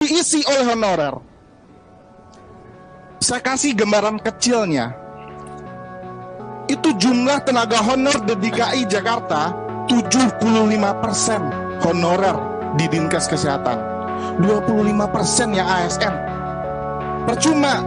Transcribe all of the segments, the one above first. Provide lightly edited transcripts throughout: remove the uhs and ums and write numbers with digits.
diisi oleh honorer. Saya kasih gambaran kecilnya. Itu jumlah tenaga honor di DKI Jakarta 75% honorer di Dinkes Kesehatan, 25% yang ASN. Percuma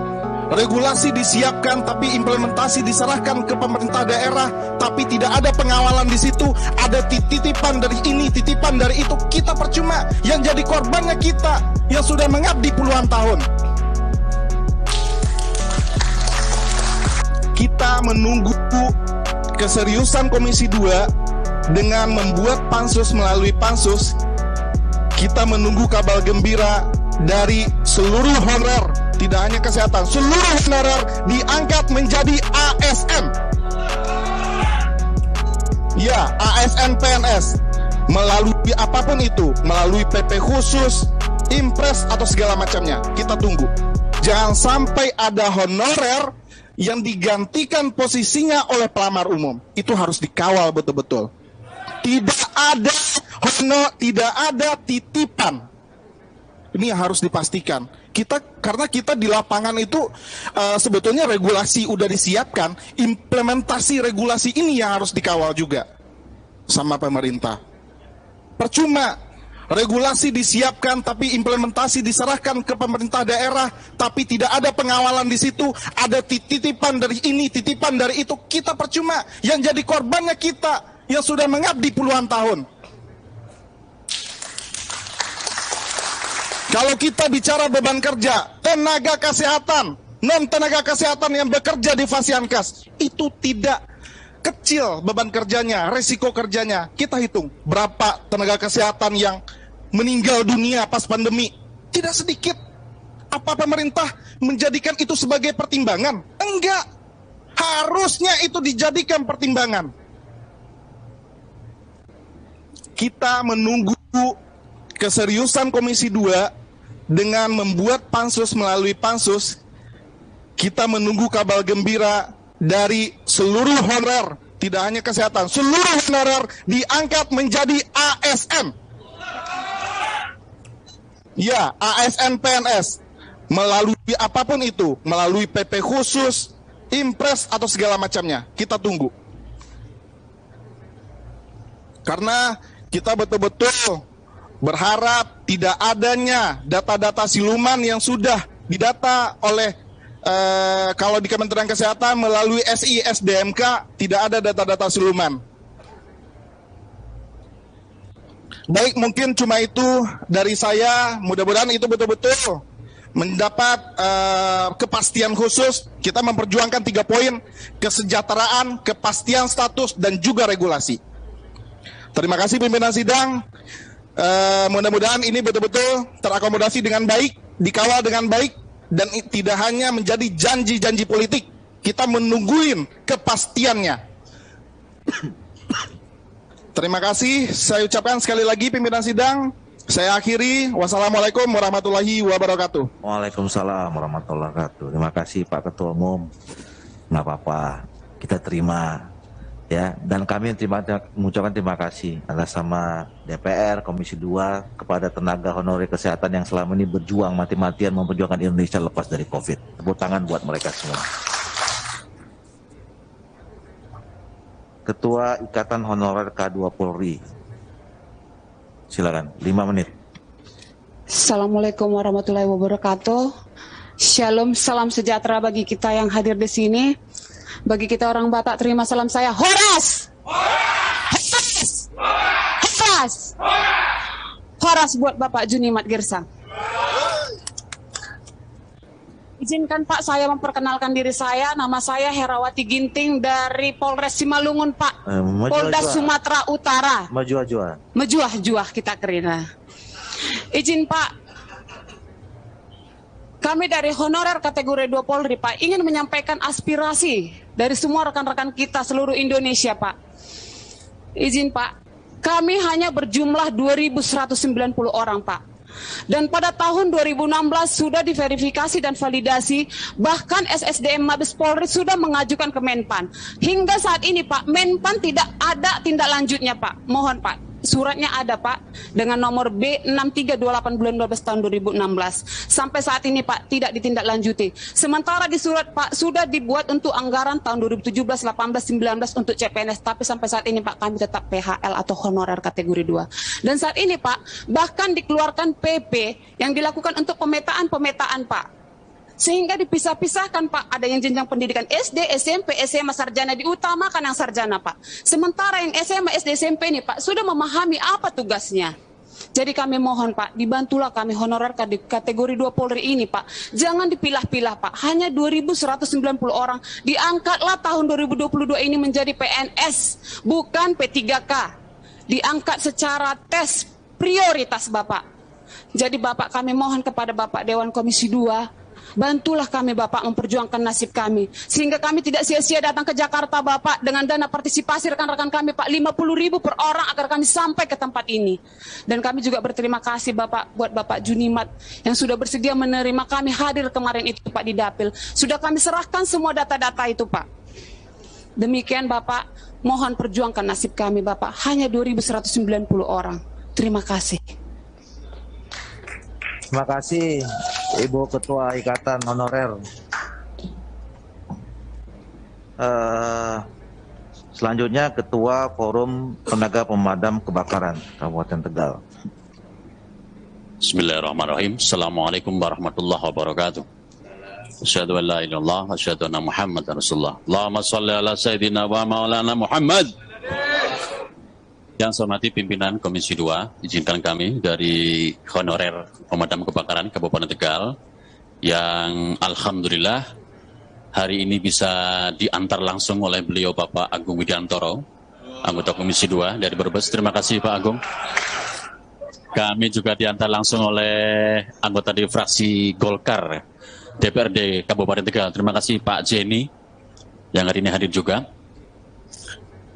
regulasi disiapkan tapi implementasi diserahkan ke pemerintah daerah, tapi tidak ada pengawalan di situ. Ada titipan dari ini, titipan dari itu. Kita percuma, yang jadi korbannya kita yang sudah mengabdi puluhan tahun. Kita menunggu keseriusan Komisi 2 dengan membuat pansus. Melalui pansus kita menunggu kabar gembira dari seluruh honorer, tidak hanya kesehatan, seluruh honorer diangkat menjadi ASN. Ya, ASN PNS melalui apapun itu, melalui PP khusus, impres atau segala macamnya. Kita tunggu. Jangan sampai ada honorer yang digantikan posisinya oleh pelamar umum. Itu harus dikawal betul-betul. Tidak ada honor, tidak ada titipan. Ini harus dipastikan. Karena kita di lapangan itu sebetulnya regulasi udah disiapkan, implementasi regulasi ini yang harus dikawal juga sama pemerintah. Percuma regulasi disiapkan tapi implementasi diserahkan ke pemerintah daerah, tapi tidak ada pengawalan di situ. Ada titipan dari ini, titipan dari itu. Kita percuma, yang jadi korbannya kita yang sudah mengabdi puluhan tahun. Kalau kita bicara beban kerja, tenaga kesehatan, non tenaga kesehatan yang bekerja di Fasiankes, itu tidak kecil beban kerjanya, resiko kerjanya. Kita hitung berapa tenaga kesehatan yang meninggal dunia pas pandemi. Tidak sedikit. Apa pemerintah menjadikan itu sebagai pertimbangan? Enggak. Harusnya itu dijadikan pertimbangan. Kita menunggu keseriusan Komisi 2 dengan membuat pansus. Melalui pansus kita menunggu kabar gembira dari seluruh honorer, tidak hanya kesehatan, seluruh honorer diangkat menjadi ASN. Ya, ASN PNS melalui apapun itu, melalui PP khusus, impres atau segala macamnya. Kita tunggu. Karena kita betul-betul berharap tidak adanya data-data siluman yang sudah didata oleh kalau di Kementerian Kesehatan melalui SI SDMK, tidak ada data-data siluman. Baik, mungkin cuma itu dari saya. Mudah-mudahan itu betul-betul mendapat kepastian khusus. Kita memperjuangkan 3 poin: kesejahteraan, kepastian status, dan juga regulasi. Terima kasih pimpinan sidang. Mudah-mudahan ini betul-betul terakomodasi dengan baik, dikawal dengan baik, dan tidak hanya menjadi janji-janji politik. Kita menungguin kepastiannya. Terima kasih. Saya ucapkan sekali lagi pimpinan sidang. Saya akhiri. Wassalamualaikum warahmatullahi wabarakatuh. Waalaikumsalam warahmatullahi wabarakatuh. Terima kasih Pak Ketua Umum. Nggak apa-apa, kita terima. Ya, dan kami mengucapkan terima kasih atas sama DPR, Komisi 2 kepada tenaga honorer kesehatan yang selama ini berjuang mati-matian memperjuangkan Indonesia lepas dari COVID. Tepuk tangan buat mereka semua. Ketua Ikatan Honorer K2 Polri, silakan, 5 menit. Assalamualaikum warahmatullahi wabarakatuh. Shalom, salam sejahtera bagi kita yang hadir di sini. Bagi kita orang Batak, terima salam saya. Horas! Horas! Horas! Horas buat Bapak Junimat Girsang. Izinkan Pak, saya memperkenalkan diri saya. Nama saya Herawati Ginting dari Polres Simalungun, Pak. Polda Sumatera Utara. Mejuah kita kerina. Izin Pak, kami dari honorer kategori 2 Polri, Pak, ingin menyampaikan aspirasi dari semua rekan-rekan kita seluruh Indonesia, Pak. Izin Pak, kami hanya berjumlah 2.190 orang, Pak. Dan pada tahun 2016 sudah diverifikasi dan validasi, bahkan SSDM Mabes Polri sudah mengajukan ke Menpan. Hingga saat ini Pak, Menpan tidak ada tindak lanjutnya Pak. Mohon Pak, suratnya ada Pak, dengan nomor B6328 bulan 12 tahun 2016. Sampai saat ini Pak tidak ditindaklanjuti. Sementara di surat Pak sudah dibuat untuk anggaran tahun 2017, 18, 19 untuk CPNS, tapi sampai saat ini Pak kami tetap PHL atau honorer kategori 2. Dan saat ini Pak bahkan dikeluarkan PP yang dilakukan untuk pemetaan Pak. Sehingga dipisah-pisahkan Pak, ada yang jenjang pendidikan SD, SMP, SMA, sarjana, diutamakan yang sarjana Pak. Sementara yang SMA, SD, SMP ini Pak sudah memahami apa tugasnya. Jadi kami mohon Pak, dibantulah kami honorer kategori 2 Polri ini Pak. Jangan dipilah-pilah Pak, hanya 2.190 orang. Diangkatlah tahun 2022 ini menjadi PNS, bukan P3K. Diangkat secara tes prioritas Bapak. Jadi Bapak kami mohon kepada Bapak Dewan Komisi 2, bantulah kami Bapak memperjuangkan nasib kami. Sehingga kami tidak sia-sia datang ke Jakarta Bapak dengan dana partisipasi rekan-rekan kami Pak 50.000 per orang agar kami sampai ke tempat ini. Dan kami juga berterima kasih Bapak buat Bapak Junimat yang sudah bersedia menerima kami hadir kemarin itu Pak di Dapil. Sudah kami serahkan semua data-data itu Pak. Demikian Bapak, mohon perjuangkan nasib kami Bapak. Hanya 2.190 orang. Terima kasih. Terima kasih Ibu Ketua Ikatan Honorer. Selanjutnya Ketua Forum Tenaga Pemadam Kebakaran Kabupaten Tegal. Bismillahirrahmanirrahim. Assalamualaikum warahmatullahi wabarakatuh. Asyhadu an la ilaha illallah wa asyhadu anna Muhammadar Rasulullah. Allahumma shalli ala sayyidina wa maulana Muhammad. Yang saya hormati pimpinan Komisi 2, izinkan kami dari Honorer Pemadam Kebakaran Kabupaten Tegal yang alhamdulillah hari ini bisa diantar langsung oleh beliau Bapak Agung Widiantoro, anggota Komisi 2 dari Brebes. Terima kasih Pak Agung. Kami juga diantar langsung oleh anggota dari fraksi Golkar DPRD Kabupaten Tegal. Terima kasih Pak Jenny yang hari ini hadir juga.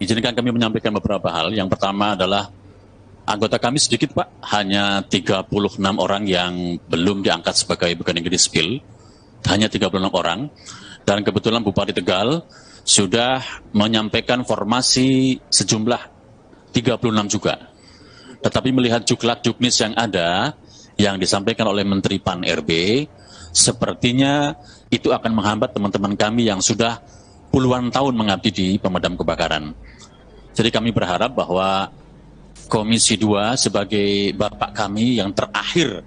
Izinkan kami menyampaikan beberapa hal. Yang pertama adalah anggota kami sedikit Pak, hanya 36 orang yang belum diangkat sebagai pegawai negeri sipil, hanya 36 orang. Dan kebetulan Bupati Tegal sudah menyampaikan formasi sejumlah 36 juga. Tetapi melihat juklak-juknis yang ada, yang disampaikan oleh Menteri Pan-RB, sepertinya itu akan menghambat teman-teman kami yang sudah puluhan tahun mengabdi di pemadam kebakaran. Jadi kami berharap bahwa Komisi 2 sebagai bapak kami yang terakhir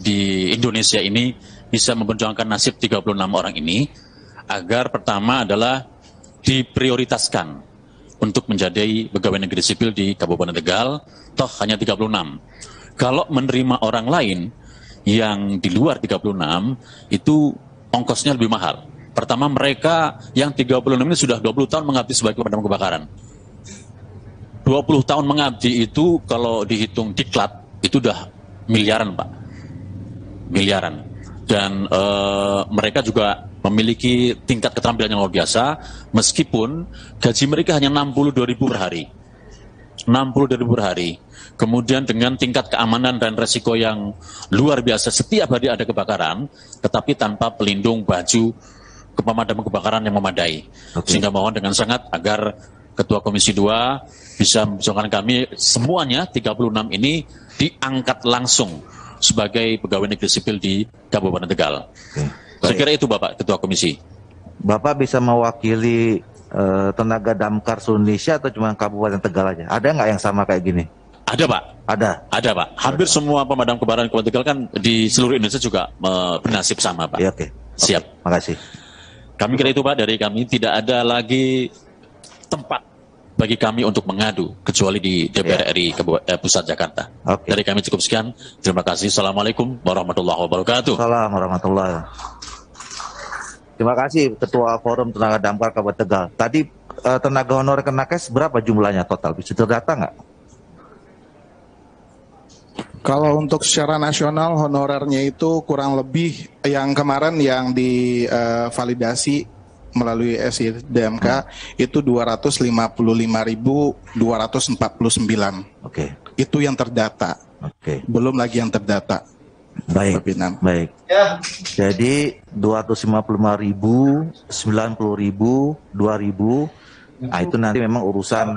di Indonesia ini bisa memperjuangkan nasib 36 orang ini, agar pertama adalah diprioritaskan untuk menjadi pegawai negeri sipil di Kabupaten Tegal, toh hanya 36. Kalau menerima orang lain yang di luar 36, itu ongkosnya lebih mahal. Pertama, mereka yang 36 ini sudah 20 tahun mengabdi sebagai pemadam kebakaran. 20 tahun mengabdi itu kalau dihitung diklat, itu udah miliaran Pak. Miliaran. Dan mereka juga memiliki tingkat keterampilan yang luar biasa, meskipun gaji mereka hanya 62.000 per hari. 62.000 per hari. Kemudian dengan tingkat keamanan dan resiko yang luar biasa, setiap hari ada kebakaran, tetapi tanpa pelindung baju pemadam kebakaran yang memadai. Sehingga mohon dengan sangat agar Ketua Komisi 2 bisa memperjuangkan kami semuanya 36 ini diangkat langsung sebagai pegawai negeri sipil di Kabupaten Tegal. Saya kira itu Bapak Ketua Komisi. Bapak bisa mewakili tenaga damkar seluruh Indonesia atau cuma Kabupaten Tegal aja? Ada nggak yang sama kayak gini? Ada Pak. Ada Pak. Hampir semua pemadam kebakaran Kabupaten Tegal kan di seluruh Indonesia juga bernasib sama Pak. Ya, oke. Siap. Makasih. Kami kira itu Pak dari kami, tidak ada lagi tempat bagi kami untuk mengadu kecuali di DPR RI Pusat Jakarta. Dari kami cukup sekian. Terima kasih. Assalamualaikum warahmatullahi wabarakatuh. Assalamualaikum warahmatullahi. Terima kasih Ketua Forum Tenaga Damkar Kabupaten Tegal. Tadi tenaga honorer Kemenkes berapa jumlahnya total? Bisa terdata nggak? Kalau untuk secara nasional honorernya itu kurang lebih yang kemarin yang divalidasi melalui SIDMK itu 255.249. Oke. Itu yang terdata. Oke. Belum lagi yang terdata. Baik. Baik. Ya. Jadi 255.000, 90.000, 2.000 Nah, itu nanti memang urusan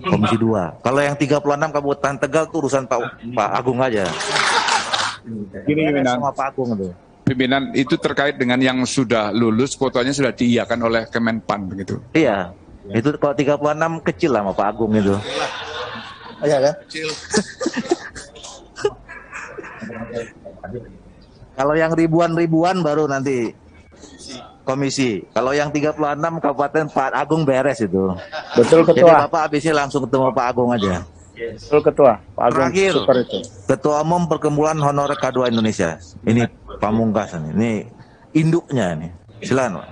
Komisi 2. Kalau yang 36 Kabupaten Tegal itu urusan Pak Agung aja. Gini, pimpinan. Sama Pak Agung itu. Pimpinan, itu terkait dengan yang sudah lulus, kuotanya sudah diiyakan oleh Kemenpan begitu. Iya. Itu kalau 36 kecil lah sama Pak Agung itu. Iya kan? Kecil. Kalau yang ribuan baru nanti komisi. Kalau yang 36 Kabupaten Pak Agung beres itu. Betul, Ketua. Jadi Bapak habisnya langsung ketemu Pak Agung aja. Betul, Ketua. Pak Agung. Terakhir, Super itu. Ketua Umum Perkumpulan Honorer K2 Indonesia. Ini pamungkasan, ini induknya ini. Silakan, Pak.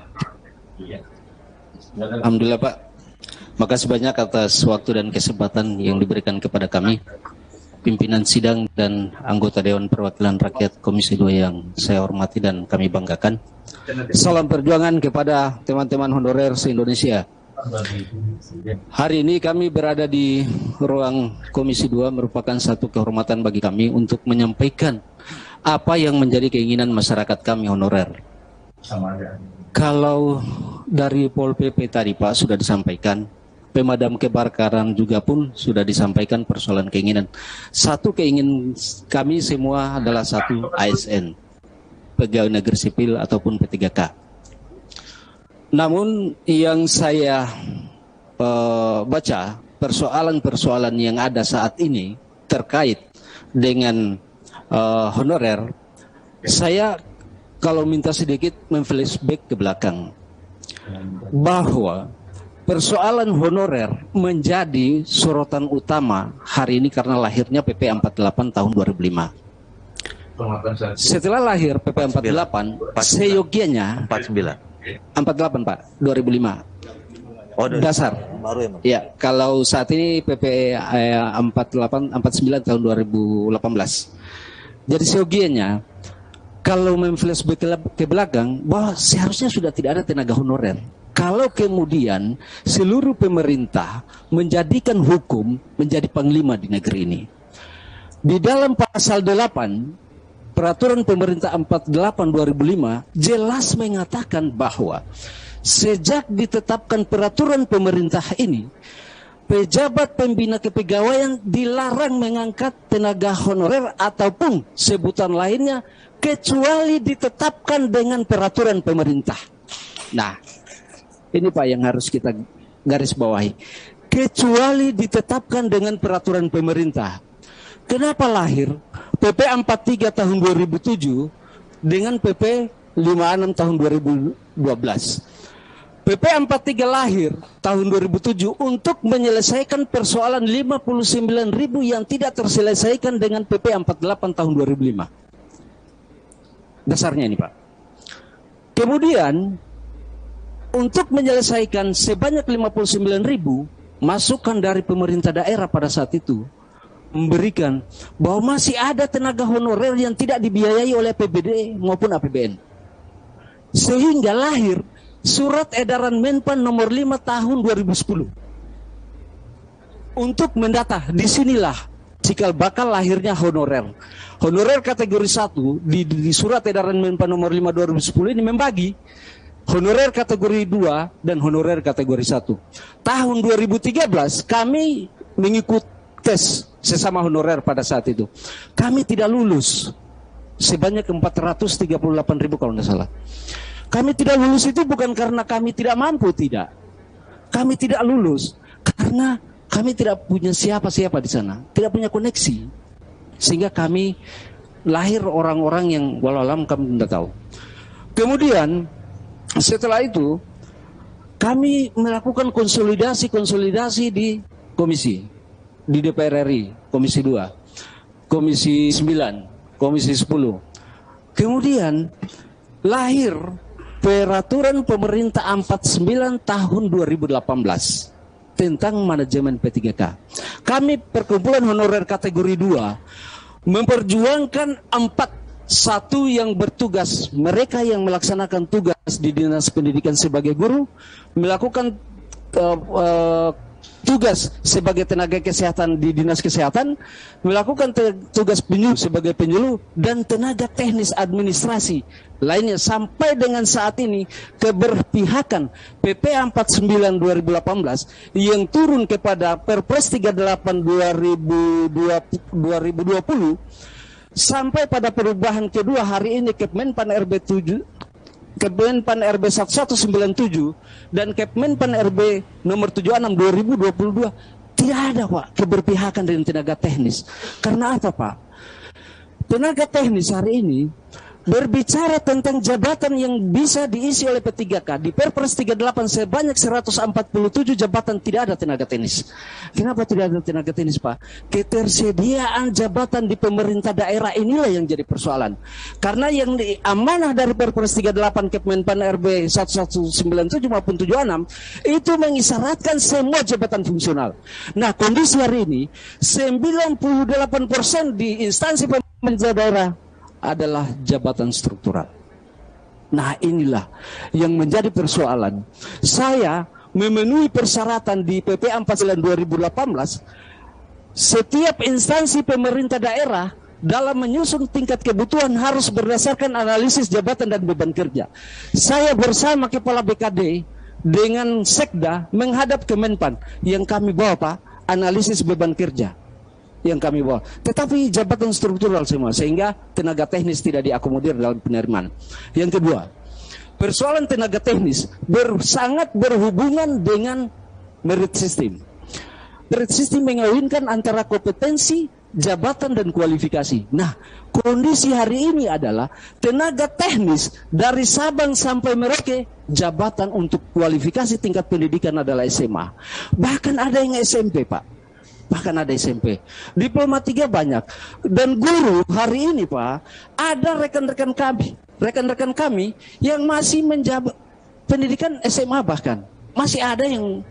Alhamdulillah, Pak. Makasih banyak atas waktu dan kesempatan yang diberikan kepada kami, pimpinan sidang dan anggota Dewan Perwakilan Rakyat Komisi 2 yang saya hormati dan kami banggakan. Salam perjuangan kepada teman-teman honorer se-Indonesia. Hari ini kami berada di ruang Komisi 2 merupakan satu kehormatan bagi kami untuk menyampaikan apa yang menjadi keinginan masyarakat kami honorer. Kalau dari Pol PP tadi Pak sudah disampaikan, pemadam kebakaran juga pun sudah disampaikan persoalan keinginan. Satu keinginan kami semua adalah satu, ASN, pegawai negeri sipil ataupun P3K. Namun yang saya baca persoalan-persoalan yang ada saat ini terkait dengan honorer, saya kalau minta sedikit memflashback ke belakang bahwa persoalan honorer menjadi sorotan utama hari ini karena lahirnya PP 48 tahun 2005. Setelah lahir PP 48, seyogianya 48 Pak, 2005. Oh, dasar. Baru ya, Ya, kalau saat ini PP 49 tahun 2018. Jadi seyogianya kalau memflashback ke belakang bahwa seharusnya sudah tidak ada tenaga honorer. Kalau kemudian seluruh pemerintah menjadikan hukum menjadi panglima di negeri ini. Di dalam pasal 8 Peraturan Pemerintah 48 2005 jelas mengatakan bahwa sejak ditetapkan peraturan pemerintah ini, pejabat pembina kepegawaian dilarang mengangkat tenaga honorer ataupun sebutan lainnya kecuali ditetapkan dengan peraturan pemerintah. Nah, ini Pak yang harus kita garis bawahi. Kecuali ditetapkan dengan peraturan pemerintah. Kenapa lahir PP 43 tahun 2007 dengan PP 56 tahun 2012? PP 43 lahir tahun 2007 untuk menyelesaikan persoalan 59.000 yang tidak terselesaikan dengan PP 48 tahun 2005. Dasarnya ini Pak. Kemudian untuk menyelesaikan sebanyak 59.000 masukan dari pemerintah daerah pada saat itu memberikan bahwa masih ada tenaga honorer yang tidak dibiayai oleh APBD maupun APBN. Sehingga lahir Surat Edaran Menpan nomor 5 tahun 2010. Untuk mendata, disinilah cikal bakal lahirnya honorer. Honorer kategori 1 di Surat Edaran Menpan nomor 5 2010 ini membagi honorer kategori 2 dan honorer kategori 1. Tahun 2013 kami mengikuti tes sesama honorer pada saat itu. Kami tidak lulus sebanyak 438.000 kalau tidak salah. Kami tidak lulus itu bukan karena kami tidak mampu, tidak. Kami tidak lulus karena kami tidak punya siapa-siapa di sana, tidak punya koneksi. Sehingga kami lahir orang-orang yang walau alam kami tidak tahu. Kemudian setelah itu kami melakukan konsolidasi di komisi, di DPR RI, Komisi 2, Komisi 9, Komisi 10. Kemudian lahir Peraturan Pemerintah 49 tahun 2018 tentang manajemen P3K. Kami perkumpulan honorer kategori 2 memperjuangkan 1 yang bertugas, mereka yang melaksanakan tugas di Dinas Pendidikan sebagai guru, melakukan tugas sebagai tenaga kesehatan di Dinas Kesehatan, melakukan tugas penyuluh sebagai penyuluh, dan tenaga teknis administrasi lainnya. Sampai dengan saat ini keberpihakan PP 49 2018 yang turun kepada Perpres 38 2020 sampai pada perubahan kedua hari ini Kemenpan RB 1197 dan Kemenpan RB nomor 76 2022 tidak ada, Pak, keberpihakan dengan tenaga teknis. Karena apa, Pak? Tenaga teknis hari ini berbicara tentang jabatan yang bisa diisi oleh P3K. Di Perpres 38 sebanyak 147 jabatan tidak ada tenaga teknis. Kenapa tidak ada tenaga teknis, Pak? Ketersediaan jabatan di pemerintah daerah inilah yang jadi persoalan. Karena yang amanah dari Perpres 38 Kemenpan RB 1197 maupun 76 itu mengisyaratkan semua jabatan fungsional. Nah, kondisi hari ini 98% di instansi pemerintah daerah adalah jabatan struktural. Nah, inilah yang menjadi persoalan. Saya memenuhi persyaratan di PP 49 2018, setiap instansi pemerintah daerah dalam menyusun tingkat kebutuhan harus berdasarkan analisis jabatan dan beban kerja. Saya bersama Kepala BKD dengan Sekda menghadap Kemenpan yang kami bawa, Pak, analisis beban kerja yang kami bawa, tetapi jabatan struktural semua, sehingga tenaga teknis tidak diakomodir dalam penerimaan. Yang kedua, persoalan tenaga teknis sangat berhubungan dengan merit system. Merit system mengawinkan antara kompetensi, jabatan, dan kualifikasi. Nah, kondisi hari ini adalah tenaga teknis dari Sabang sampai Merauke, jabatan untuk kualifikasi tingkat pendidikan adalah SMA. Bahkan ada yang SMP, Pak. Bahkan ada SMP. Diploma 3 banyak. Dan guru hari ini, Pak, ada rekan-rekan kami yang masih menjabat pendidikan SMA, bahkan masih ada yang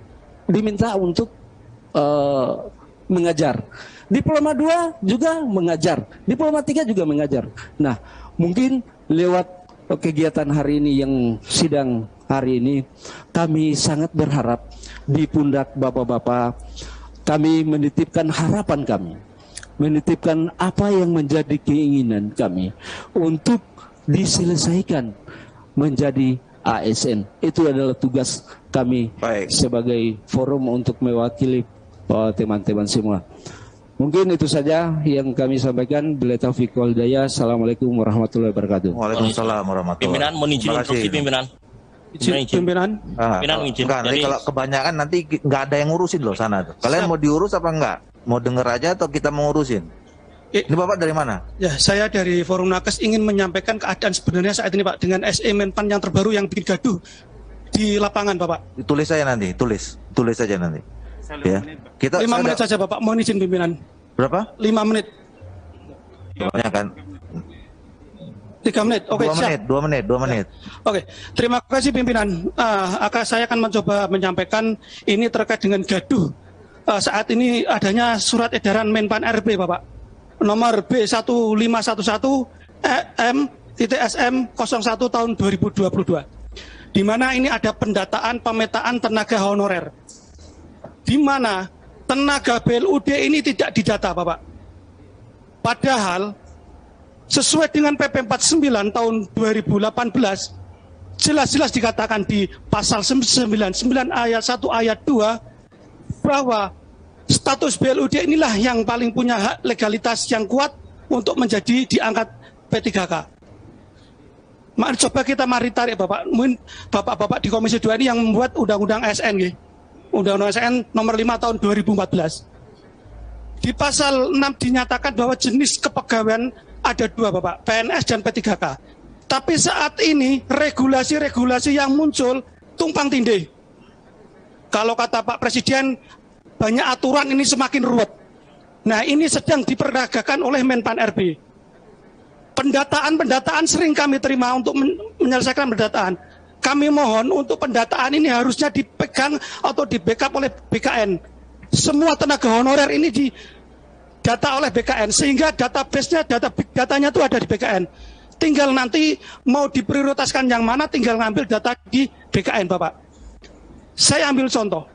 diminta untuk mengajar. Diploma 2 juga mengajar. Diploma 3 juga mengajar. Nah, mungkin lewat kegiatan hari ini yang sidang hari ini, kami sangat berharap di pundak Bapak-bapak, kami menitipkan harapan kami, menitipkan apa yang menjadi keinginan kami untuk diselesaikan menjadi ASN. Itu adalah tugas kami sebagai forum untuk mewakili teman-teman semua. Mungkin itu saja yang kami sampaikan. Billahi taufiq wal hidayah. Assalamualaikum warahmatullahi wabarakatuh. Waalaikumsalam warahmatullahi wabarakatuh. Pimpinan mohon izin instruksi pimpinan. Pimpinan izin. Enggak, nanti kalau kebanyakan nanti nggak ada yang ngurusin loh sana tuh. Kalian mau diurus apa enggak? Mau denger aja atau kita mau ngurusin? Ini Bapak dari mana? Ya, saya dari Forum Nakes ingin menyampaikan keadaan sebenarnya saat ini, Pak, dengan SE Menpan yang terbaru yang bikin gaduh di lapangan, Bapak. Tulis saja nanti, tulis saja nanti. Ya. Kita 5 menit saja, Bapak. Mohon izin pimpinan. Berapa? 5 menit. Banyak kan? 3 menit. Oke, 2 menit. Oke, terima kasih pimpinan. Saya akan mencoba menyampaikan ini terkait dengan gaduh. Saat ini adanya surat edaran Menpan RB, Bapak, nomor B1511 M.SM 01 tahun 2022, di mana ini ada pendataan pemetaan tenaga honorer, di mana tenaga BLUD ini tidak didata, Bapak. Padahal sesuai dengan PP 49 tahun 2018, jelas-jelas dikatakan di pasal 99 ayat 1 ayat 2 bahwa status BLUD inilah yang paling punya hak legalitas yang kuat untuk menjadi diangkat P3K. Mari coba kita tarik, Bapak. Mungkin Bapak-bapak di Komisi 2 ini yang membuat Undang-Undang ASN, Undang-Undang ASN nomor 5 tahun 2014. Di pasal 6 dinyatakan bahwa jenis kepegawaian ada 2, Bapak, PNS dan P3K. Tapi saat ini regulasi-regulasi yang muncul tumpang tindih. Kalau kata Pak Presiden, banyak aturan ini semakin ruwet. Nah, ini sedang diperagakan oleh Menpan RB. Pendataan sering kami terima untuk menyelesaikan pendataan. Kami mohon untuk pendataan ini harusnya dipegang atau di backup oleh BKN. Semua tenaga honorer ini didata oleh BKN, sehingga database-nya, datanya itu ada di BKN. Tinggal nanti mau diprioritaskan yang mana, tinggal ngambil data di BKN, Bapak. Saya ambil contoh.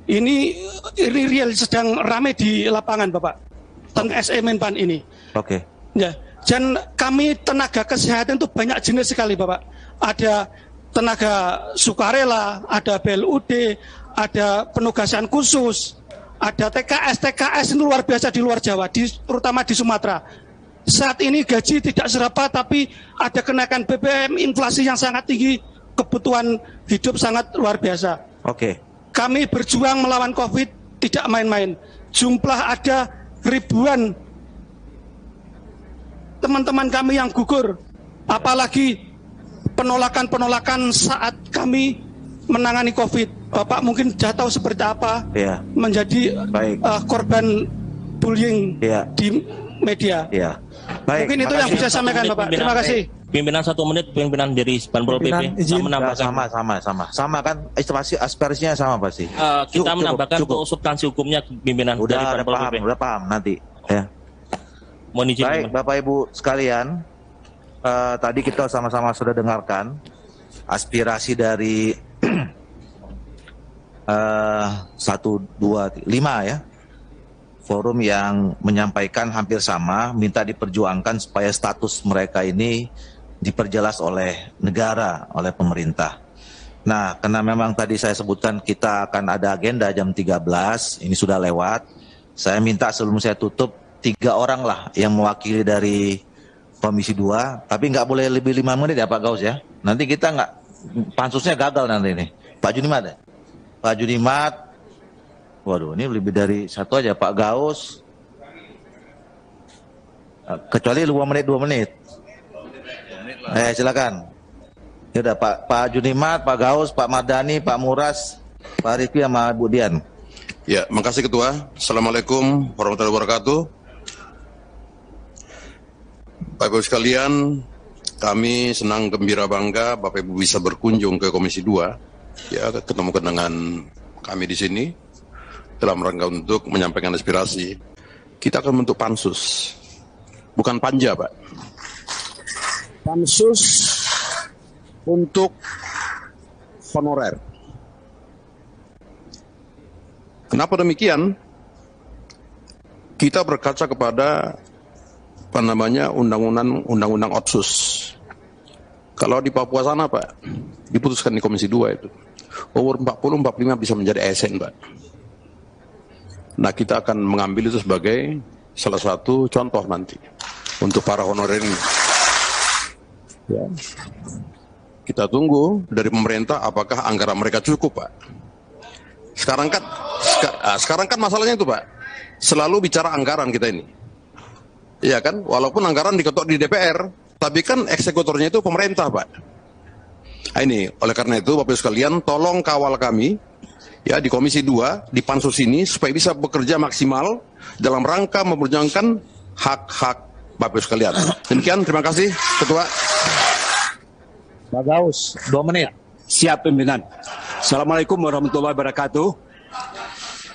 Ini real sedang ramai di lapangan, Bapak. Tentang SE Menpan ini. Oke. Ya, dan kami tenaga kesehatan itu banyak jenis sekali, Bapak. Ada tenaga sukarela, ada BLUD, ada penugasan khusus, ada TKS itu luar biasa di luar Jawa, terutama di Sumatera. Saat ini gaji tidak serapa, tapi ada kenaikan BBM, inflasi yang sangat tinggi, kebutuhan hidup sangat luar biasa. Oke. Kami berjuang melawan COVID tidak main-main. Jumlah ada ribuan teman-teman kami yang gugur. Apalagi penolakan-penolakan saat kami menangani COVID. Bapak mungkin sudah tahu seperti apa menjadi korban bullying di media. Baik, mungkin itu yang bisa saya sampaikan, Bapak. Terima kasih. Pimpinan 1 menit, pimpinan dari Banpol PP. Sama kan, aspirasinya sama pasti. Kita menambahkan untuk substansi hukumnya pimpinan dari Banpol PP. Udah paham nanti. Ya. Mohon izin. Baik, Bapak Ibu sekalian, tadi kita sama-sama sudah dengarkan aspirasi dari 1, 2, 5 ya. Forum yang menyampaikan hampir sama, minta diperjuangkan supaya status mereka ini diperjelas oleh negara, oleh pemerintah. Nah, karena memang tadi saya sebutkan kita akan ada agenda jam 13, ini sudah lewat. Saya minta sebelum saya tutup, 3 orang lah yang mewakili dari Komisi 2, tapi nggak boleh lebih 5 menit ya Pak Gaus ya. Nanti kita nggak, pansusnya gagal nanti ini. Pak Junimat ya? Pak Junimat, waduh ini lebih dari 1 aja Pak Gaus. Kecuali 2 menit. Silakan. Yaudah Pak Junimat, Pak Gaus, Pak Mardani, Pak Muras, Pak Rifki sama Bu Dian. Ya, makasih Ketua. Assalamualaikum warahmatullahi wabarakatuh. Bapak Ibu sekalian, kami senang gembira bangga Bapak Ibu bisa berkunjung ke Komisi 2, ya ketemu dengan kami di sini dalam rangka untuk menyampaikan aspirasi. Kita akan membentuk pansus, bukan panja, Pak. Pansus untuk honorer. Kenapa demikian? Kita berkaca kepada undang-undang Otsus. Kalau di Papua sana, Pak, diputuskan di Komisi 2 itu, umur 40-45 bisa menjadi ASN, Pak. Nah, kita akan mengambil itu sebagai salah satu contoh nanti untuk para honorer ini. Ya. Kita tunggu dari pemerintah apakah anggaran mereka cukup, Pak. Sekarang kan masalahnya itu, Pak. Selalu bicara anggaran kita ini. Iya kan? Walaupun anggaran diketok di DPR, tapi kan eksekutornya itu pemerintah, Pak. Nah, ini, oleh karena itu Bapak Ibu sekalian, tolong kawal kami ya di Komisi 2, di pansus ini supaya bisa bekerja maksimal dalam rangka memperjuangkan hak-hak Bapak Ibu sekalian. Demikian, terima kasih Ketua. Pak Gaus, 2 menit. Siap pimpinan. Assalamualaikum warahmatullahi wabarakatuh.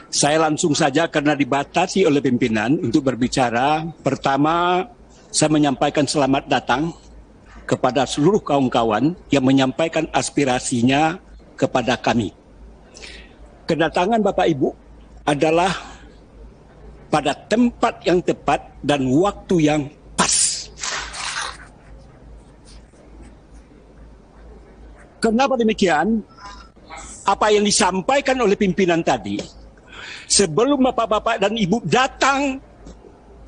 Saya langsung saja karena dibatasi oleh pimpinan untuk berbicara. Pertama, saya menyampaikan selamat datang kepada seluruh kawan-kawan yang menyampaikan aspirasinya kepada kami. Kedatangan Bapak Ibu adalah pada tempat yang tepat dan waktu yang pas. Kenapa demikian? Apa yang disampaikan oleh pimpinan tadi, sebelum Bapak-Bapak dan Ibu datang,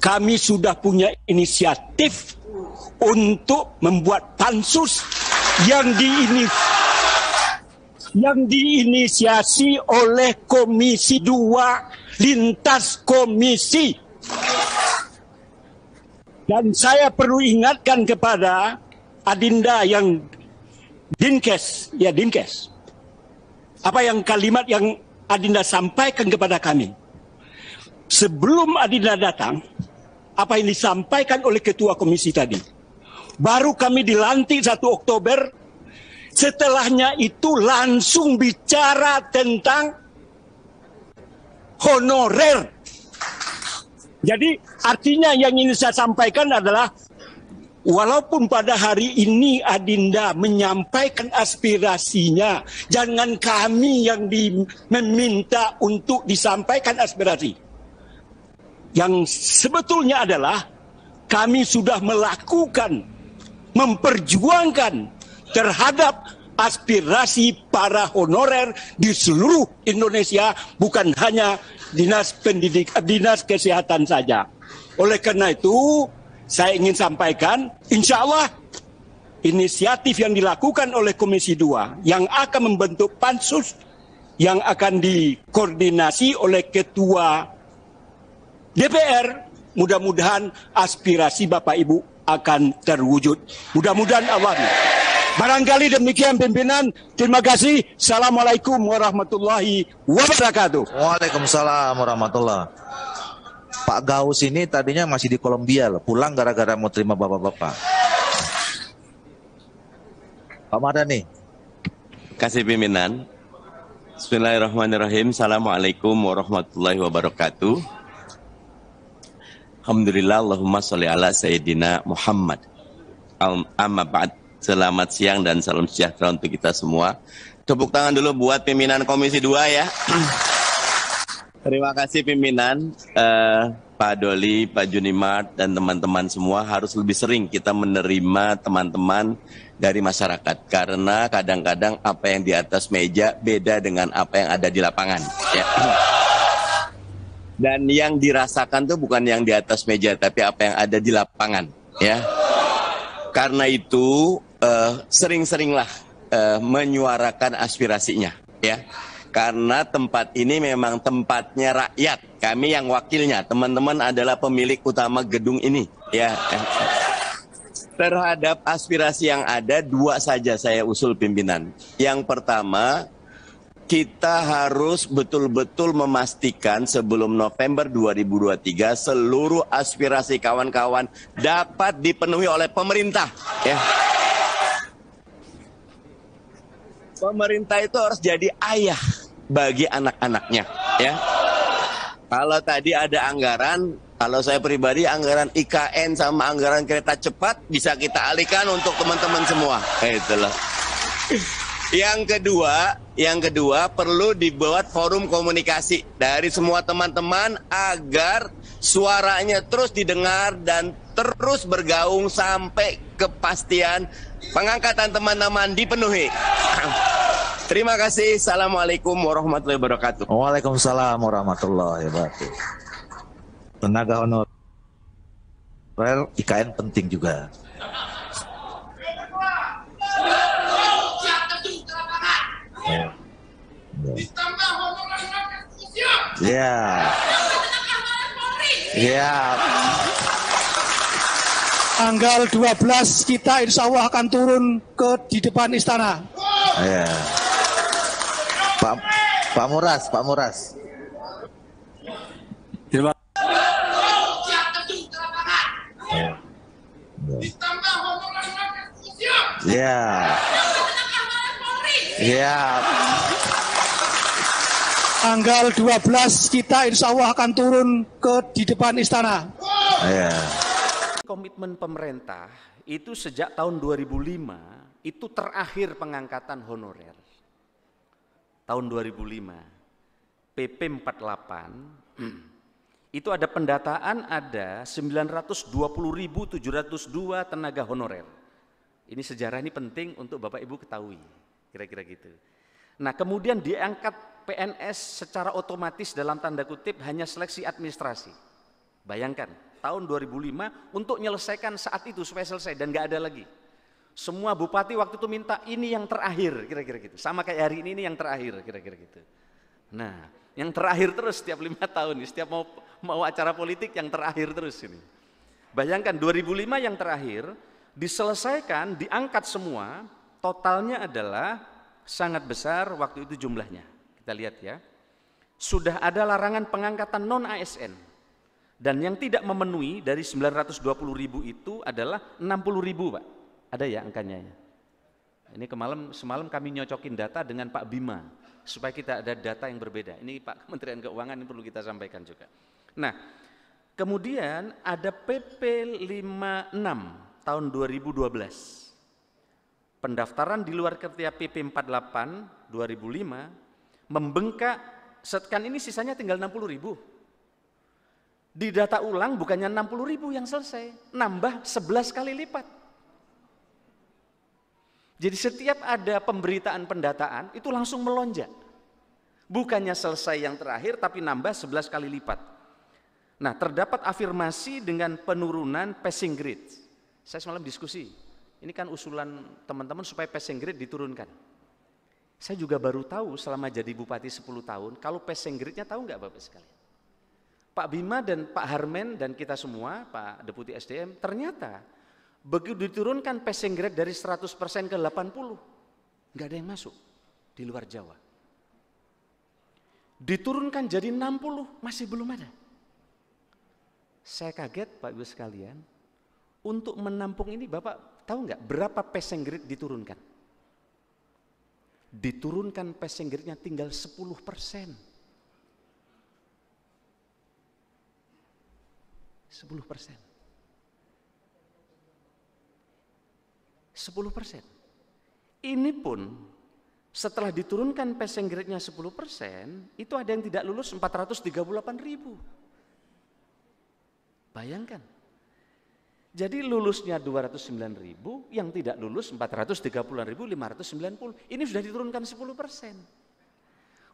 kami sudah punya inisiatif untuk membuat pansus yang diinisiasi oleh Komisi 2 lintas komisi. Dan saya perlu ingatkan kepada Adinda yang Dinkes. Apa yang kalimat yang Adinda sampaikan kepada kami. Sebelum Adinda datang, apa yang disampaikan oleh Ketua Komisi tadi. Baru kami dilantik 1 Oktober, setelahnya itu langsung bicara tentang honorer. Jadi artinya yang ingin saya sampaikan adalah Walaupun pada hari ini Adinda menyampaikan aspirasinya, jangan kami yang meminta untuk disampaikan aspirasi. Yang sebetulnya adalah kami sudah melakukan, memperjuangkan terhadap aspirasi para honorer di seluruh Indonesia, bukan hanya dinas pendidikan, dinas kesehatan saja. Oleh karena itu, saya ingin sampaikan, insya Allah inisiatif yang dilakukan oleh Komisi 2 yang akan membentuk pansus yang akan dikoordinasi oleh Ketua DPR, mudah-mudahan aspirasi Bapak Ibu akan terwujud. Mudah-mudahan Allah. Barangkali demikian pimpinan. Terima kasih. Assalamualaikum warahmatullahi wabarakatuh. Waalaikumsalam warahmatullahi. Pak Gaus ini tadinya masih di Kolombia loh, pulang gara-gara mau terima bapak-bapak. Pak Mardhani. Kasih pimpinan. Bismillahirrahmanirrahim. Assalamualaikum warahmatullahi wabarakatuh. Alhamdulillah, Allahumma sholli ala Sayyidina Muhammad. Amma ba'd. Selamat siang dan salam sejahtera untuk kita semua. Tepuk tangan dulu buat pimpinan Komisi 2 ya. Terima kasih pimpinan, Pak Doli, Pak Junimart, dan teman-teman semua. Harus lebih sering kita menerima teman-teman dari masyarakat. Karena kadang-kadang apa yang di atas meja beda dengan apa yang ada di lapangan. Ya. Dan yang dirasakan tuh bukan yang di atas meja, tapi apa yang ada di lapangan. Ya. Karena itu sering-seringlah menyuarakan aspirasinya. Ya. Karena tempat ini memang tempatnya rakyat. Kami yang wakilnya, teman-teman adalah pemilik utama gedung ini. Ya. Terhadap aspirasi yang ada, dua saja saya usul pimpinan. Yang pertama, kita harus betul-betul memastikan sebelum November 2023 seluruh aspirasi kawan-kawan dapat dipenuhi oleh pemerintah. Ya. Pemerintah itu harus jadi ayah bagi anak-anaknya, ya. Kalau tadi ada anggaran, kalau saya pribadi anggaran IKN sama anggaran kereta cepat bisa kita alihkan untuk teman-teman semua. Itulah. Yang kedua perlu dibuat forum komunikasi dari semua teman-teman agar suaranya terus didengar dan terus bergaung sampai kepastian pengangkatan teman-teman dipenuhi. Terima kasih. Assalamualaikum warahmatullahi wabarakatuh. Waalaikumsalam warahmatullahi wabarakatuh. Tenaga honorer IKN penting juga. Ya. Ya. Tanggal 12 kita insya Allah akan turun di depan istana. Ya. Pak Muras. Terima Ya. Ya. Tanggal 12 kita insya Allah akan turun di depan istana. Ya. Komitmen pemerintah itu sejak tahun 2005 itu terakhir pengangkatan honorer. Tahun 2005 PP 48 itu ada pendataan ada 920.702 tenaga honorer. Ini sejarah ini penting untuk Bapak Ibu ketahui, kira-kira gitu. Nah kemudian diangkat PNS secara otomatis dalam tanda kutip hanya seleksi administrasi. Bayangkan tahun 2005 untuk menyelesaikan saat itu supaya selesai dan nggak ada lagi. Semua bupati waktu itu minta ini yang terakhir, kira-kira gitu. Sama kayak hari ini yang terakhir, kira-kira gitu. Nah, yang terakhir terus setiap 5 tahun, setiap mau acara politik yang terakhir terus ini. Bayangkan 2005 yang terakhir diselesaikan, diangkat semua, totalnya adalah sangat besar waktu itu jumlahnya. Kita lihat ya. Sudah ada larangan pengangkatan non-ASN. Dan yang tidak memenuhi dari 920.000 itu adalah 60.000, Pak. Ada ya angkanya ya. Ini semalam kami nyocokin data dengan Pak Bima supaya kita ada data yang berbeda. Ini Pak Kementerian Keuangan ini perlu kita sampaikan juga. Nah, kemudian ada PP 56 tahun 2012. Pendaftaran di luar kriteria PP 48 2005 membengkak, setkan ini sisanya tinggal 60.000. Di data ulang bukannya 60.000 yang selesai, nambah 11 kali lipat. Jadi setiap ada pemberitaan pendataan itu langsung melonjak. Bukannya selesai yang terakhir tapi nambah 11 kali lipat. Nah, terdapat afirmasi dengan penurunan passing grade. Saya semalam diskusi, ini kan usulan teman-teman supaya passing grade diturunkan. Saya juga baru tahu selama jadi bupati 10 tahun, kalau passing grade-nya tahu nggak Bapak sekalian? Pak Bima dan Pak Harmen dan kita semua, Pak Deputi SDM, ternyata begitu diturunkan passing grade dari 100% ke 80, nggak ada yang masuk di luar Jawa. Diturunkan jadi 60, masih belum ada. Saya kaget Pak Ibu sekalian, untuk menampung ini Bapak tahu nggak berapa passing grade diturunkan? Diturunkan passing grade-nya tinggal 10%. 10%. 10%. Ini pun setelah diturunkan passing grade-nya 10%, itu ada yang tidak lulus 438.000. Bayangkan. Jadi lulusnya 209.000, yang tidak lulus 430.590. Ini sudah diturunkan 10%.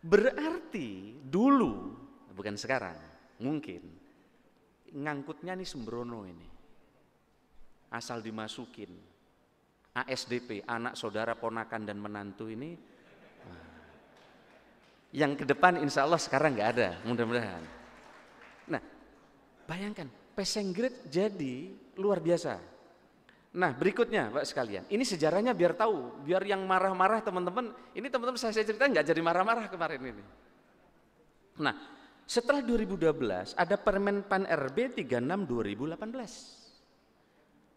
Berarti dulu, bukan sekarang, mungkin ngangkutnya nih sembrono ini. Asal dimasukin. ASDP, anak saudara ponakan dan menantu ini. Yang ke depan insya Allah sekarang nggak ada, mudah-mudahan. Nah, bayangkan, passing grade jadi luar biasa. Nah, berikutnya Pak sekalian, ini sejarahnya biar tahu, biar yang marah-marah teman-teman, ini teman-teman saya cerita nggak jadi marah-marah kemarin ini. Nah, setelah 2012 ada Permen Pan RB 36 2018.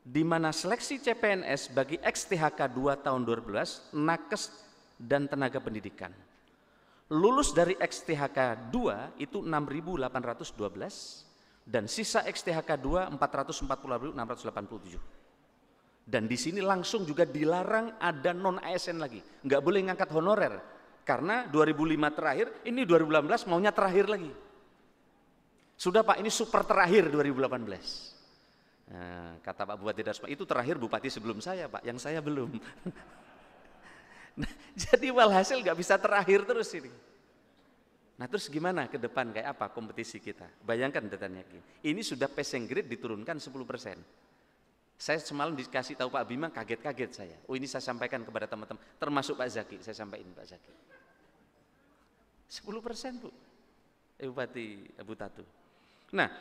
Di mana seleksi CPNS bagi ex-THK 2 tahun 2012, nakes dan tenaga pendidikan. Lulus dari ex-THK 2 itu 6.812 dan sisa ex-THK 2 440.687. Dan di sini langsung juga dilarang ada non-ASN lagi, nggak boleh ngangkat honorer karena 2005 terakhir, ini 2018 maunya terakhir lagi. Sudah Pak, ini super terakhir 2018. Nah, kata Pak Bupati Darsma, itu terakhir bupati sebelum saya Pak, yang saya belum. Nah, jadi walhasil nggak bisa terakhir terus ini. Nah terus gimana ke depan, kayak apa kompetisi kita? Bayangkan datanya gini, ini sudah passing grade diturunkan 10%. Saya semalam dikasih tahu Pak Bima, kaget-kaget saya. Oh ini saya sampaikan kepada teman-teman, termasuk Pak Zaki, saya sampaikan Pak Zaki. 10% Bu, Bupati Abu Tatu. Nah,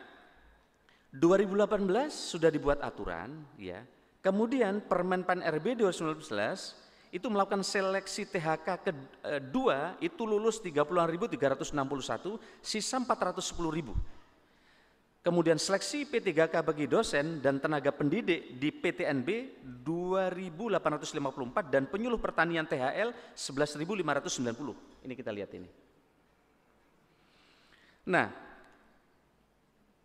2018 sudah dibuat aturan, ya. Kemudian Permen Pan RB 2019 itu melakukan seleksi THK kedua itu lulus 30.361, sisa 410.000. Kemudian seleksi P3K bagi dosen dan tenaga pendidik di PTNB 2.854 dan penyuluh pertanian THL 11.590. Ini kita lihat ini. Nah,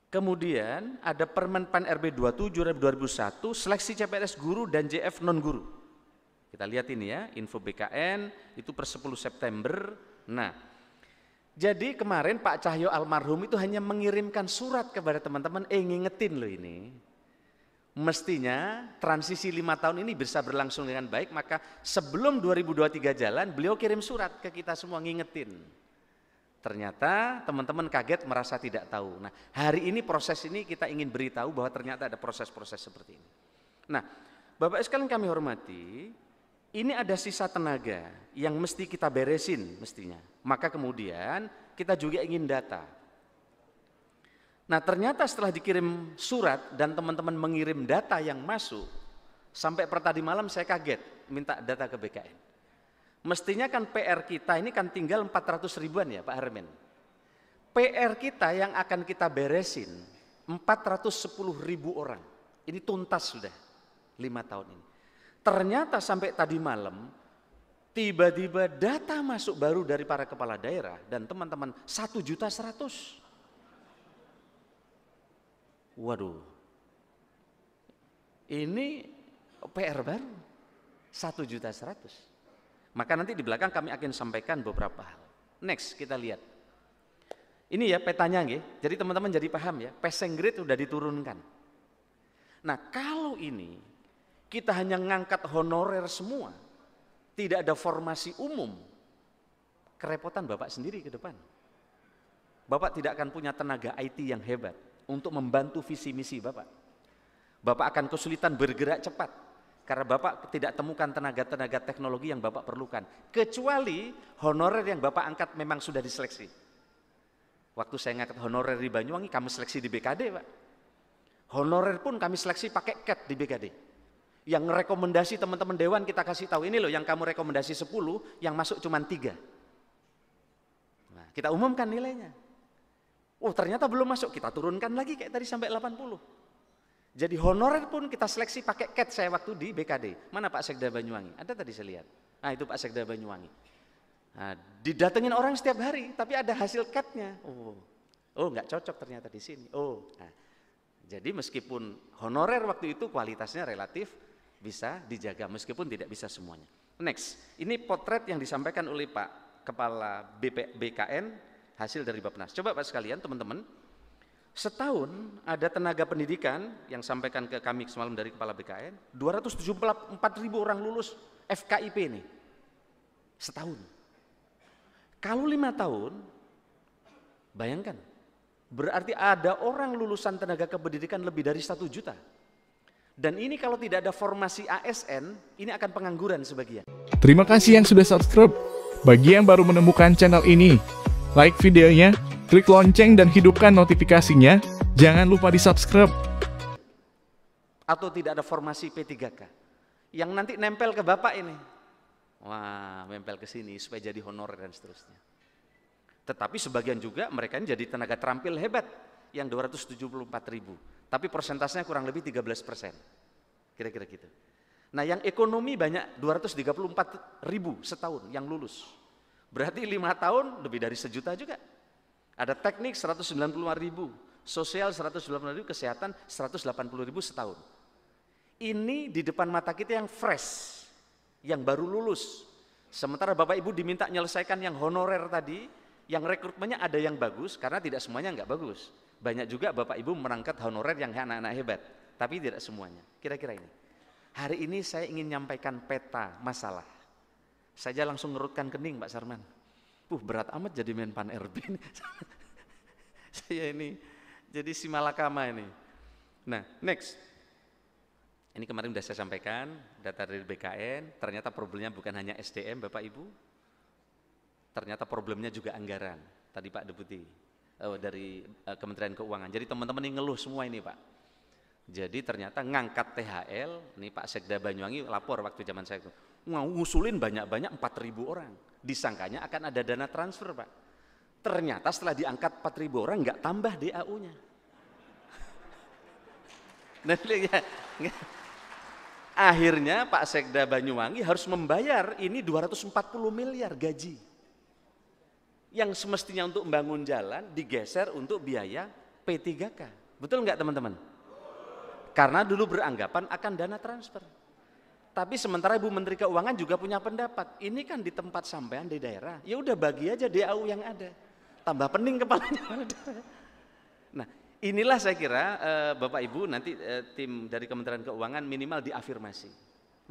kemudian ada Permen Pan RB 27 2001, seleksi CPNS guru dan JF non guru. Kita lihat ini ya, info BKN itu per 10 September. Nah, jadi kemarin Pak Cahyo almarhum itu hanya mengirimkan surat kepada teman-teman, ngingetin loh ini. Mestinya transisi 5 tahun ini bisa berlangsung dengan baik, maka sebelum 2023 jalan, beliau kirim surat ke kita semua ngingetin. Ternyata teman-teman kaget merasa tidak tahu. Nah, hari ini proses ini kita ingin beritahu bahwa ternyata ada proses-proses seperti ini. Nah, Bapak sekalian kami hormati, ini ada sisa tenaga yang mesti kita beresin mestinya. Maka kemudian kita juga ingin data. Nah, ternyata setelah dikirim surat dan teman-teman mengirim data yang masuk, sampai per tadi malam saya kaget minta data ke BKN. Mestinya kan PR kita ini kan tinggal 400 ribuan ya Pak Hermen. PR kita yang akan kita beresin 410.000 orang. Ini tuntas sudah 5 tahun ini. Ternyata sampai tadi malam tiba-tiba data masuk baru dari para kepala daerah dan teman-teman 1.100.000. Waduh. Ini PR baru 1.100.000. Maka nanti di belakang kami akan sampaikan beberapa hal. Next kita lihat. Ini ya petanya nggih. Jadi teman-teman jadi paham ya, passing grade sudah diturunkan. Nah, kalau ini kita hanya ngangkat honorer semua, tidak ada formasi umum, kerepotan Bapak sendiri ke depan. Bapak tidak akan punya tenaga IT yang hebat untuk membantu visi misi Bapak. Bapak akan kesulitan bergerak cepat karena Bapak tidak temukan tenaga-tenaga teknologi yang Bapak perlukan. Kecuali honorer yang Bapak angkat memang sudah diseleksi. Waktu saya ngangkat honorer di Banyuwangi, kami seleksi di BKD Pak. Honorer pun kami seleksi pakai CAT di BKD. Yang rekomendasi teman-teman Dewan kita kasih tahu, ini loh yang kamu rekomendasi 10, yang masuk cuma 3. Nah, kita umumkan nilainya. Oh ternyata belum masuk, kita turunkan lagi kayak tadi sampai 80. Jadi honorer pun kita seleksi pakai CAT saya waktu di BKD. Mana Pak Sekda Banyuwangi? Ada tadi saya lihat. Nah itu Pak Sekda Banyuwangi. Nah, didatengin orang setiap hari, tapi ada hasil CAT-nya. Oh nggak cocok ternyata di sini. Nah, jadi meskipun honorer waktu itu kualitasnya relatif bisa dijaga, meskipun tidak bisa semuanya. Next, ini potret yang disampaikan oleh Pak Kepala BKN, hasil dari Bappenas. Coba Pak sekalian, teman-teman, setahun ada tenaga pendidikan yang sampaikan ke kami semalam dari Kepala BKN, 274.000 orang lulus FKIP ini, setahun. Kalau 5 tahun, bayangkan, berarti ada orang lulusan tenaga kependidikan lebih dari 1 juta. Dan ini kalau tidak ada formasi ASN, ini akan pengangguran sebagian. Terima kasih yang sudah subscribe. Bagi yang baru menemukan channel ini, like videonya, klik lonceng dan hidupkan notifikasinya. Jangan lupa di subscribe. Atau tidak ada formasi P3K yang nanti nempel ke Bapak ini. Wah, nempel ke sini supaya jadi honorer dan seterusnya. Tetapi sebagian juga mereka ini jadi tenaga terampil hebat yang 274.000. Tapi persentasenya kurang lebih 13%. Kira-kira gitu. Nah yang ekonomi banyak 234.000 setahun yang lulus. Berarti 5 tahun lebih dari 1 juta juga. Ada teknik 195.000, sosial 195.000, kesehatan 180.000 setahun. Ini di depan mata kita yang fresh, yang baru lulus. Sementara Bapak Ibu diminta menyelesaikan yang honorer tadi, yang rekrutmennya ada yang bagus, karena tidak semuanya enggak bagus. Banyak juga Bapak Ibu merangkat honorer yang anak-anak hebat, tapi tidak semuanya. Kira-kira ini. Hari ini saya ingin menyampaikan peta masalah. Saya langsung ngerutkan kening Pak Sarman. Berat amat jadi Menpan RB ini. Saya ini jadi si malakama ini. Nah, next. Ini kemarin sudah saya sampaikan, data dari BKN, ternyata problemnya bukan hanya SDM Bapak Ibu. Ternyata problemnya juga anggaran. Tadi Pak Deputi dari Kementerian Keuangan. Jadi teman-teman ini ngeluh semua ini Pak. Jadi ternyata ngangkat THL, ini Pak Sekda Banyuwangi lapor waktu zaman saya itu. Ngusulin banyak-banyak 4.000 orang. Disangkanya akan ada dana transfer Pak. Ternyata setelah diangkat 4.000 orang nggak tambah DAU-nya. Nah, akhirnya Pak Sekda Banyuwangi harus membayar ini 240 miliar gaji. Yang semestinya untuk membangun jalan digeser untuk biaya P3K. Betul nggak teman-teman? Karena dulu beranggapan akan dana transfer. Tapi sementara Ibu Menteri Keuangan juga punya pendapat. Ini kan di tempat sampean di daerah, ya udah bagi aja DAU yang ada. Tambah pening kepalanya. Nah, inilah saya kira Bapak Ibu nanti tim dari Kementerian Keuangan minimal diafirmasi.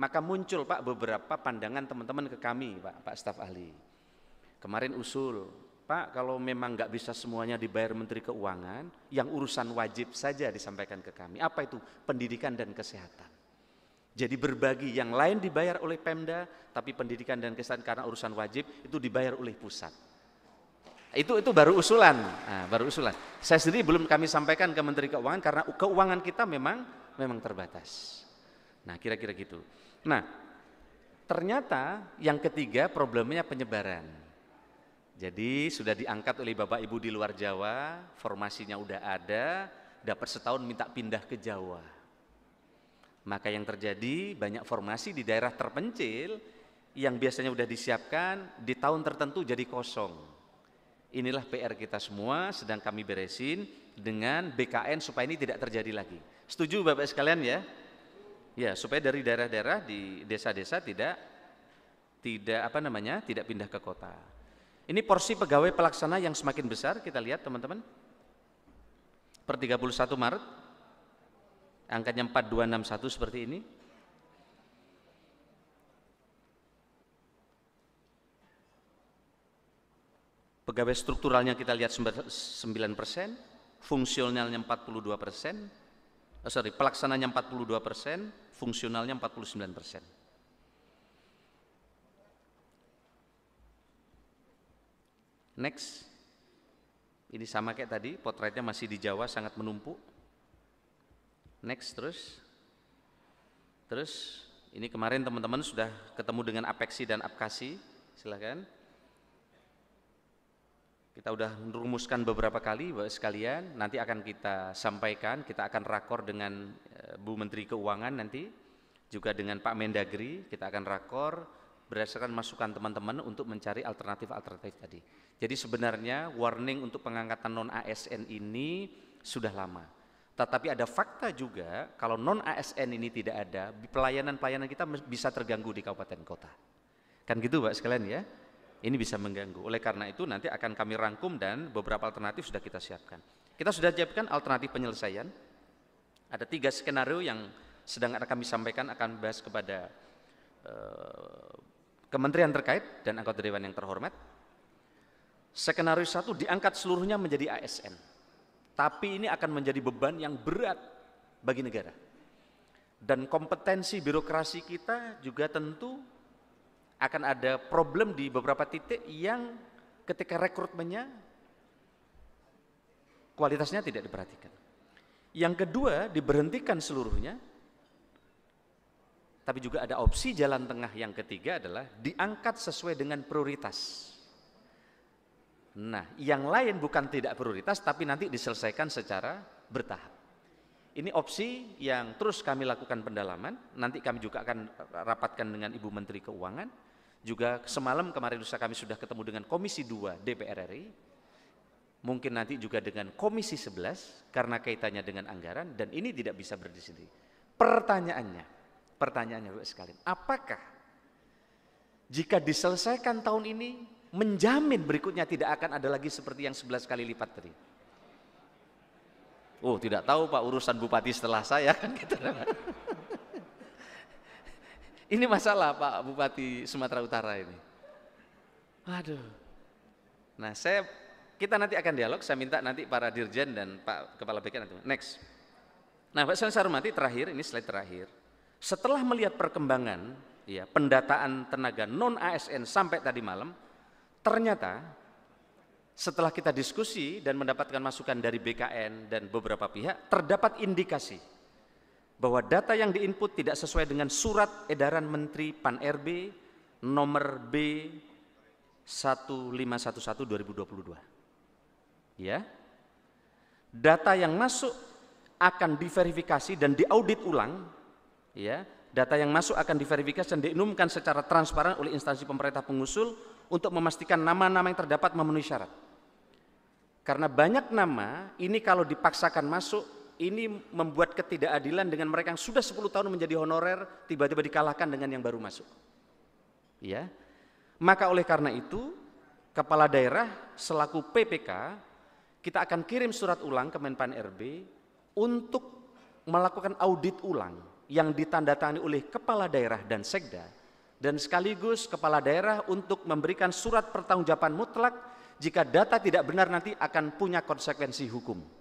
Maka muncul Pak beberapa pandangan teman-teman ke kami Pak staf ahli. Kemarin usul, Pak kalau memang nggak bisa semuanya dibayar Menteri Keuangan, yang urusan wajib saja disampaikan ke kami. Apa itu? Pendidikan dan kesehatan. Jadi berbagi, yang lain dibayar oleh Pemda, tapi pendidikan dan kesehatan karena urusan wajib itu dibayar oleh pusat. Itu baru usulan. Nah, baru usulan. Saya sendiri belum kami sampaikan ke Menteri Keuangan karena keuangan kita memang terbatas. Nah, kira-kira gitu. Nah, ternyata yang ketiga problemnya penyebaran. Jadi sudah diangkat oleh Bapak Ibu di luar Jawa, formasinya udah ada, dapat setahun minta pindah ke Jawa. Maka yang terjadi banyak formasi di daerah terpencil yang biasanya sudah disiapkan di tahun tertentu jadi kosong. Inilah PR kita semua sedang kami beresin dengan BKN supaya ini tidak terjadi lagi. Setuju Bapak sekalian ya? Ya, supaya dari daerah-daerah di desa-desa tidak pindah ke kota. Ini porsi pegawai pelaksana yang semakin besar, kita lihat teman-teman. Per 31 Maret angkanya 4261 seperti ini. Pegawai strukturalnya kita lihat 9%, fungsionalnya 42%. Pelaksananya 42%, fungsionalnya 49%. Next. Ini sama kayak tadi, potretnya masih di Jawa sangat menumpuk. Next terus. Terus ini kemarin teman-teman sudah ketemu dengan Apeksi dan Apkasi, silakan. Kita udah merumuskan beberapa kali, Bapak sekalian, nanti akan kita sampaikan, kita akan rakor dengan Bu Menteri Keuangan nanti, juga dengan Pak Mendagri, kita akan rakor berdasarkan masukan teman-teman untuk mencari alternatif-alternatif tadi. Jadi sebenarnya warning untuk pengangkatan non-ASN ini sudah lama. Tetapi ada fakta juga, kalau non-ASN ini tidak ada, pelayanan-pelayanan kita bisa terganggu di kabupaten kota. Kan gitu Bapak sekalian ya? Ini bisa mengganggu. Oleh karena itu nanti akan kami rangkum dan beberapa alternatif sudah kita siapkan. Kita sudah siapkan alternatif penyelesaian. Ada 3 skenario yang sedang kami sampaikan, akan bahas kepada kementerian terkait dan anggota dewan yang terhormat. Skenario 1 diangkat seluruhnya menjadi ASN. Tapi ini akan menjadi beban yang berat bagi negara. Dan kompetensi birokrasi kita juga tentu akan ada problem di beberapa titik yang ketika rekrutmennya kualitasnya tidak diperhatikan. Yang kedua, diberhentikan seluruhnya. Tapi juga ada opsi jalan tengah yang ketiga adalah diangkat sesuai dengan prioritas. Nah, yang lain bukan tidak prioritas tapi nanti diselesaikan secara bertahap. Ini opsi yang terus kami lakukan pendalaman, nanti kami juga akan rapatkan dengan Ibu Menteri Keuangan. Juga semalam kemarin lusa kami sudah ketemu dengan Komisi 2 DPR RI, mungkin nanti juga dengan Komisi 11 karena kaitannya dengan anggaran, dan ini tidak bisa berdiri sendiri. Pertanyaannya Bapak sekalian, apakah jika diselesaikan tahun ini menjamin berikutnya tidak akan ada lagi seperti yang 11 kali lipat tadi? Oh, tidak tahu Pak, urusan Bupati setelah saya kan gitu. Ini masalah Pak Bupati Sumatera Utara ini. Aduh. Nah, kita nanti akan dialog, saya minta nanti para dirjen dan Pak Kepala BK nanti. Next. Nah, Pak saya hormati, terakhir, ini slide terakhir. Setelah melihat perkembangan ya, pendataan tenaga non-ASN sampai tadi malam, ternyata setelah kita diskusi dan mendapatkan masukan dari BKN dan beberapa pihak, terdapat indikasi bahwa data yang diinput tidak sesuai dengan surat edaran Menteri Pan-RB nomor B1511 2022. Ya. Data yang masuk akan diverifikasi dan diaudit ulang, ya. Data yang masuk akan diverifikasi dan diumumkan secara transparan oleh instansi pemerintah pengusul untuk memastikan nama-nama yang terdapat memenuhi syarat. Karena banyak nama ini kalau dipaksakan masuk, ini membuat ketidakadilan dengan mereka yang sudah 10 tahun menjadi honorer, tiba-tiba dikalahkan dengan yang baru masuk. Ya. Maka oleh karena itu, kepala daerah selaku PPK, kita akan kirim surat ulang ke Menpan RB untuk melakukan audit ulang yang ditandatangani oleh kepala daerah dan sekda, dan sekaligus kepala daerah untuk memberikan surat pertanggungjawaban mutlak jika data tidak benar nanti akan punya konsekuensi hukum.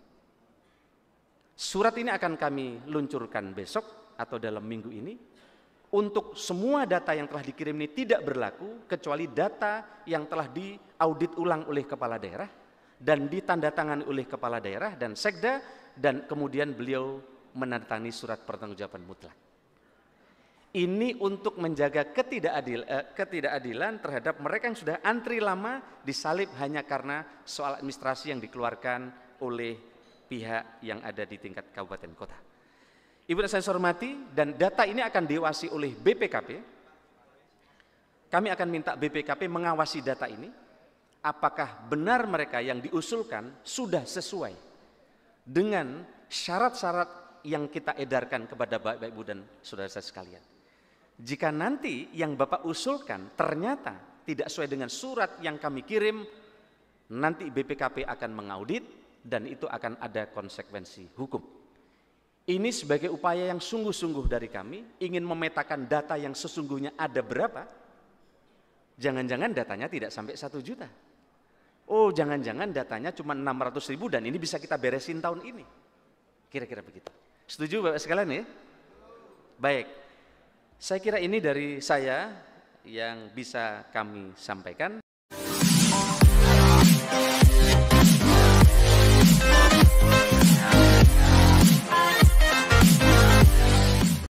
Surat ini akan kami luncurkan besok atau dalam minggu ini. Untuk semua data yang telah dikirim ini tidak berlaku kecuali data yang telah diaudit ulang oleh kepala daerah dan ditandatangani oleh kepala daerah dan sekda, dan kemudian beliau menandatangani surat pertanggungjawaban mutlak. Ini untuk menjaga ketidakadilan terhadap mereka yang sudah antri lama disalib hanya karena soal administrasi yang dikeluarkan oleh pihak yang ada di tingkat kabupaten kota. Ibu dan saya hormati, dan data ini akan diawasi oleh BPKP. Kami akan minta BPKP mengawasi data ini, apakah benar mereka yang diusulkan sudah sesuai dengan syarat-syarat yang kita edarkan kepada Bapak Ibu dan saudara saya sekalian. Jika nanti yang Bapak usulkan ternyata tidak sesuai dengan surat yang kami kirim, nanti BPKP akan mengaudit dan itu akan ada konsekuensi hukum. Ini sebagai upaya yang sungguh-sungguh dari kami, ingin memetakan data yang sesungguhnya ada berapa. Jangan-jangan datanya tidak sampai 1 juta. Oh, jangan-jangan datanya cuma 600.000 dan ini bisa kita beresin tahun ini. Kira-kira begitu. Setuju Bapak sekalian ya? Baik. Saya kira ini dari saya yang bisa kami sampaikan.